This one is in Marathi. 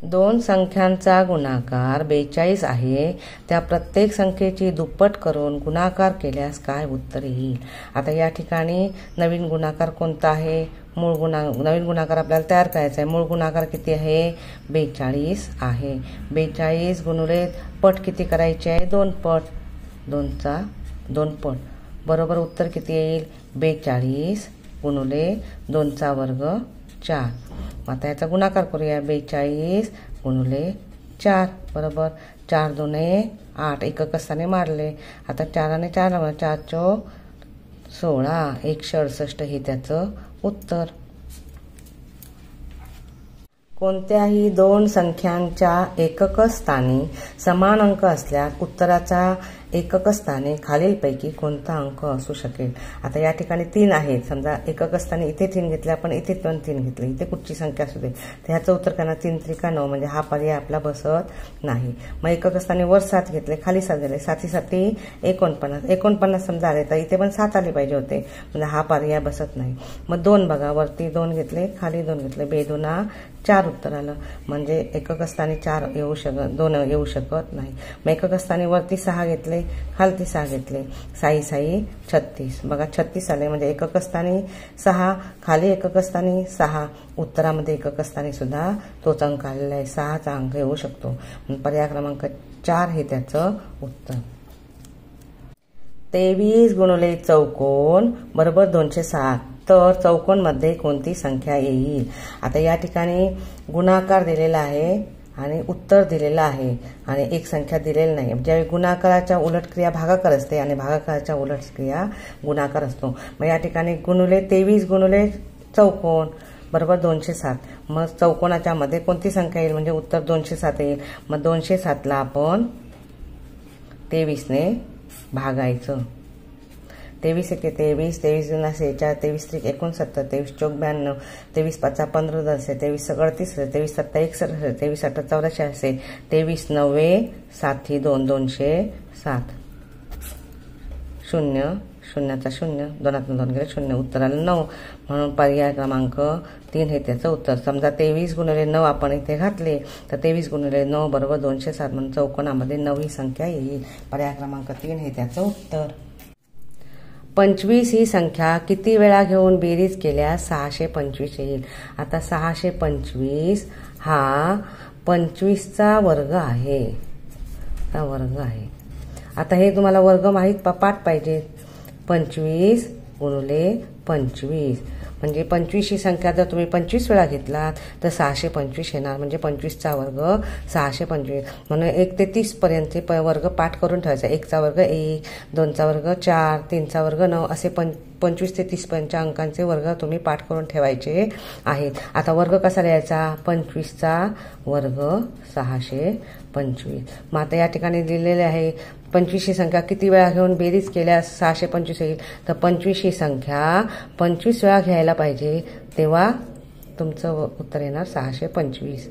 दोन संख्यांचा गुणाकार 42 आहे, त्या प्रत्येक संख्येची दुप्पट करून गुणाकार केल्यास काय उत्तर येईल। आता या ठिकाणी नवीन गुणाकार कोणता आहे, नवीन गुणाकार आपल्याला तयार करायचा आहे। मूळ गुणाकार किती आहे, 42 आहे। 42 गुणुले पट किती करायचे आहे, 2 पट, 2चा 2 पट, बरोबर उत्तर किती येईल, 42 गुणुले 2चा वर्ग 4। आता याचा गुणाकार करूया, 42 गुणुले 4 बरोबर 4 दुने 8, एकक स्थानी मारले। आता 4 आणि 4 4 चौक 16, 168 हे त्याचं उत्तर। कोणत्याही दोन संख्यांच्या एकक स्थानी समान अंक असल्यास उत्तराचा एकक स्थानी खालीलपैकी कोणता अंक असू शकेल। आता या ठिकाणी 3 आहेत, समजा एकक स्थानी इथे 3 घेतले आपण, इथे पण 3 घेतले, इथे कुठची संख्या असू दे, तर ह्याचं उत्तर काय, 3 त्रिका 9, म्हणजे हा पर्याय आपला बसत नाही। मग एकक स्थानी वर 7 घेतले, खाली 7 दिले, 7 49 समजा आले, तर इथे पण 7 आले पाहिजे होते, म्हणजे हा पर्याय बसत नाही। मग 2 बघा, वरती 2 घेतले, खाली 2 घेतले, 2 दुना 4 उत्तर आलं, म्हणजे एकक स्थानी 2 येऊ शकत नाही। मग एकक स्थानी वरती 6 घेतले, खालती 6 घेतले, 6 36, बघा 36 आले, म्हणजे एकक स्थानी 6, खाली एकक स्थानी 6, उत्तरामध्ये एकक स्थानी सुद्धा तोच अंक आलेला आहे, 6चा अंक येऊ शकतो। पर्याय क्रमांक 4 हे त्याचं उत्तर। 23 गुणुले चौकोन बरोबर 207, तर चौकोनमध्ये कोणती संख्या येईल। आता या ठिकाणी गुणाकार दिलेला आहे आणि उत्तर दिलेलं आहे आणि एक संख्या दिलेली नाही। ज्यावेळी गुणाकाराच्या उलट क्रिया भागाकार असते आणि भागाकाराच्या उलट क्रिया गुणाकार असतो। मग या ठिकाणी 23 गुणुले चौकोन बरोबर 207, मग चौकोनाच्या मध्ये कोणती संख्या येईल, म्हणजे उत्तर 207 येईल। मग 207ला आपण 23ने भागायचं, 23 एके 23, 23 दुना 46, 23 त्रिक 69, 23 चौक 92, 23 पाचा 15 10, 23 38, 23 सत्ता 61, 23 8 84, 23 9 7 2 207, 0 0चा 0, 2 2 गेले 0, उत्तर आलं 9, म्हणून पर्याय क्रमांक 3 हे त्याचं उत्तर। समजा 23 गुणिले 9 आपण इथे घातले, तर 23 गुणिले 9 बरोबर 207, म्हणून चौकोनामध्ये 9 ही संख्या येईल। पर्याय क्रमांक 3 हे त्याचं उत्तर। 25 ही संख्या किती वेळा घेऊन बेरीज केल्यास 625 येईल। आता 625 हा 25चा वर्ग आहे, आता हे तुम्हाला वर्ग माहीत पाठ पाहिजे। 25 गुणुले 25, म्हणजे 25 ही संख्या जर तुम्ही 25 वेळा घेतलात तर 625 येणार, म्हणजे 25चा वर्ग 625, म्हणून 1 ते 30 पर्यंतचे वर्ग पाठ करून ठेवायचा। 1चा वर्ग 1, 2चा वर्ग 4, 3चा वर्ग 9, असे 25 ते 30 पर्यंतच्या अंकांचे वर्ग तुम्ही पाठ करून ठेवायचे आहेत। आता वर्ग कसा लिहायचा, 25चा वर्ग 625। मग आता या ठिकाणी लिहिलेले आहे 25 ही संख्या किती वेळा घेऊन बेरीज केल्यास 625 येईल, तर 25 ही संख्या 25 वेळा घ्यायला पाहिजे, तेव्हा तुमचं उत्तर येणार 625।